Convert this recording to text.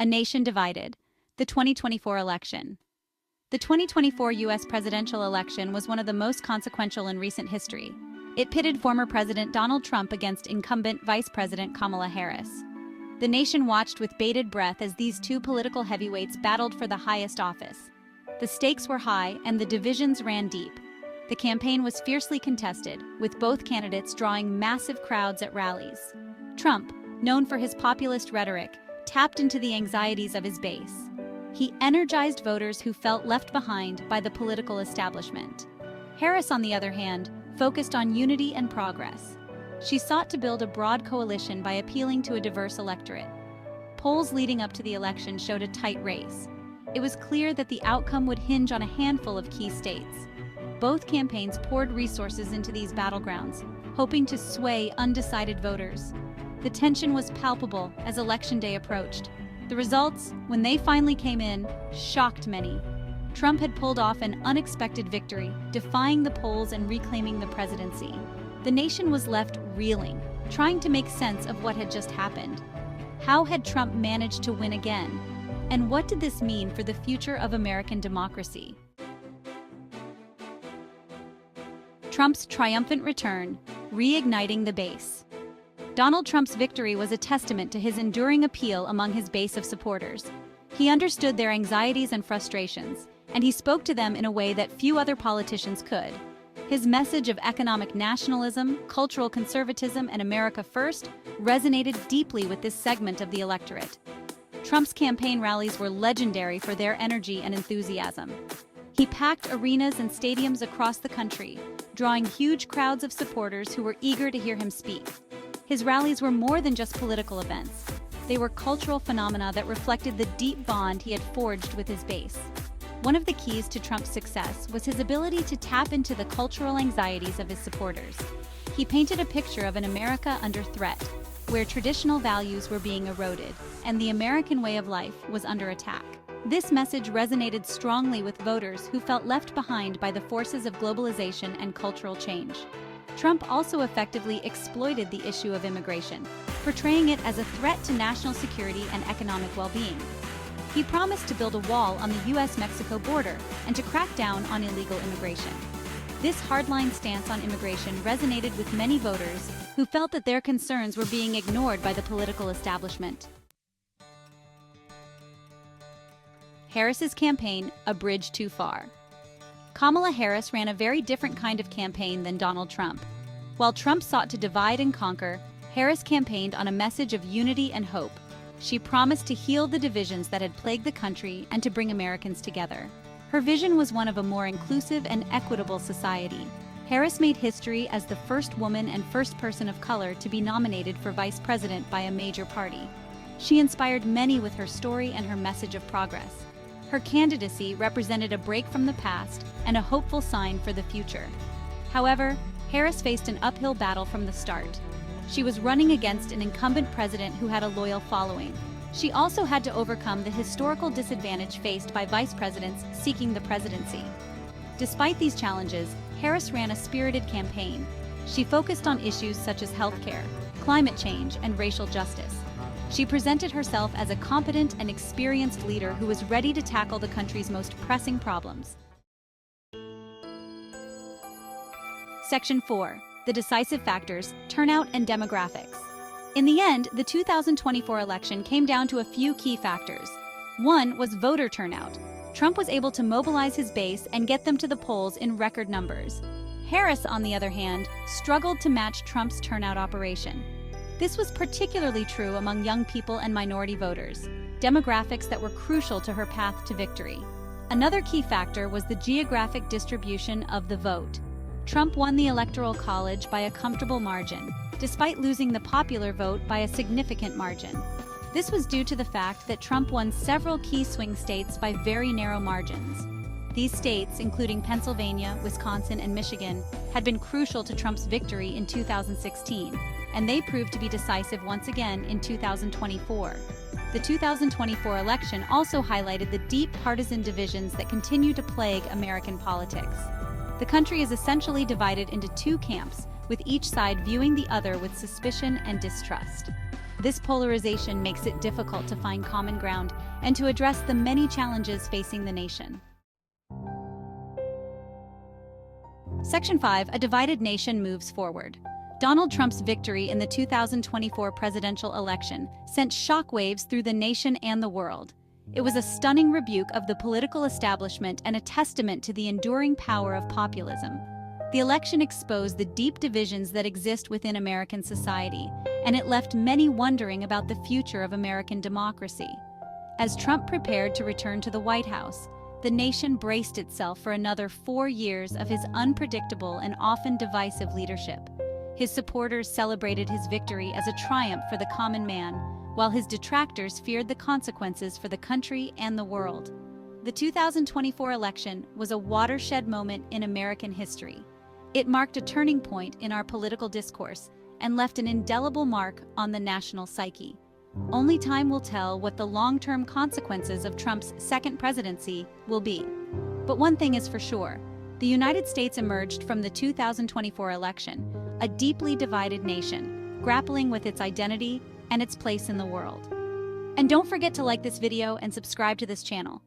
A nation divided. The 2024 election. The 2024 U.S. presidential election was one of the most consequential in recent history. It pitted former President Donald Trump against incumbent Vice President Kamala Harris. The nation watched with bated breath as these two political heavyweights battled for the highest office. The stakes were high and the divisions ran deep. The campaign was fiercely contested, with both candidates drawing massive crowds at rallies. Trump, known for his populist rhetoric, tapped into the anxieties of his base. He energized voters who felt left behind by the political establishment. Harris, on the other hand, focused on unity and progress. She sought to build a broad coalition by appealing to a diverse electorate. Polls leading up to the election showed a tight race. It was clear that the outcome would hinge on a handful of key states. Both campaigns poured resources into these battlegrounds, hoping to sway undecided voters. The tension was palpable as Election Day approached. The results, when they finally came in, shocked many. Trump had pulled off an unexpected victory, defying the polls and reclaiming the presidency. The nation was left reeling, trying to make sense of what had just happened. How had Trump managed to win again? And what did this mean for the future of American democracy? Trump's triumphant return, reigniting the base. Donald Trump's victory was a testament to his enduring appeal among his base of supporters. He understood their anxieties and frustrations, and he spoke to them in a way that few other politicians could. His message of economic nationalism, cultural conservatism, and America First resonated deeply with this segment of the electorate. Trump's campaign rallies were legendary for their energy and enthusiasm. He packed arenas and stadiums across the country, drawing huge crowds of supporters who were eager to hear him speak. His rallies were more than just political events. They were cultural phenomena that reflected the deep bond he had forged with his base. One of the keys to Trump's success was his ability to tap into the cultural anxieties of his supporters. He painted a picture of an America under threat, where traditional values were being eroded, and the American way of life was under attack. This message resonated strongly with voters who felt left behind by the forces of globalization and cultural change. Trump also effectively exploited the issue of immigration, portraying it as a threat to national security and economic well-being. He promised to build a wall on the U.S.-Mexico border and to crack down on illegal immigration. This hardline stance on immigration resonated with many voters who felt that their concerns were being ignored by the political establishment. Harris's campaign, a bridge too far. Kamala Harris ran a very different kind of campaign than Donald Trump. While Trump sought to divide and conquer, Harris campaigned on a message of unity and hope. She promised to heal the divisions that had plagued the country and to bring Americans together. Her vision was one of a more inclusive and equitable society. Harris made history as the first woman and first person of color to be nominated for vice president by a major party. She inspired many with her story and her message of progress. Her candidacy represented a break from the past and a hopeful sign for the future. However, Harris faced an uphill battle from the start. She was running against an incumbent president who had a loyal following. She also had to overcome the historical disadvantage faced by vice presidents seeking the presidency. Despite these challenges, Harris ran a spirited campaign. She focused on issues such as healthcare, climate change, and racial justice. She presented herself as a competent and experienced leader who was ready to tackle the country's most pressing problems. Section 4. The decisive factors, turnout and demographics. In the end, the 2024 election came down to a few key factors. One was voter turnout. Trump was able to mobilize his base and get them to the polls in record numbers. Harris, on the other hand, struggled to match Trump's turnout operation. This was particularly true among young people and minority voters, demographics that were crucial to her path to victory. Another key factor was the geographic distribution of the vote. Trump won the Electoral College by a comfortable margin, despite losing the popular vote by a significant margin. This was due to the fact that Trump won several key swing states by very narrow margins. These states, including Pennsylvania, Wisconsin, and Michigan, had been crucial to Trump's victory in 2016, and they proved to be decisive once again in 2024. The 2024 election also highlighted the deep partisan divisions that continue to plague American politics. The country is essentially divided into two camps, with each side viewing the other with suspicion and distrust. This polarization makes it difficult to find common ground and to address the many challenges facing the nation. Section 5. A divided nation moves forward. Donald Trump's victory in the 2024 presidential election sent shockwaves through the nation and the world. It was a stunning rebuke of the political establishment and a testament to the enduring power of populism. The election exposed the deep divisions that exist within American society, and it left many wondering about the future of American democracy. As Trump prepared to return to the White House, the nation braced itself for another 4 years of his unpredictable and often divisive leadership. His supporters celebrated his victory as a triumph for the common man, while his detractors feared the consequences for the country and the world. The 2024 election was a watershed moment in American history. It marked a turning point in our political discourse and left an indelible mark on the national psyche. Only time will tell what the long-term consequences of Trump's second presidency will be. But one thing is for sure: the United States emerged from the 2024 election a deeply divided nation, grappling with its identity and its place in the world. And don't forget to like this video and subscribe to this channel.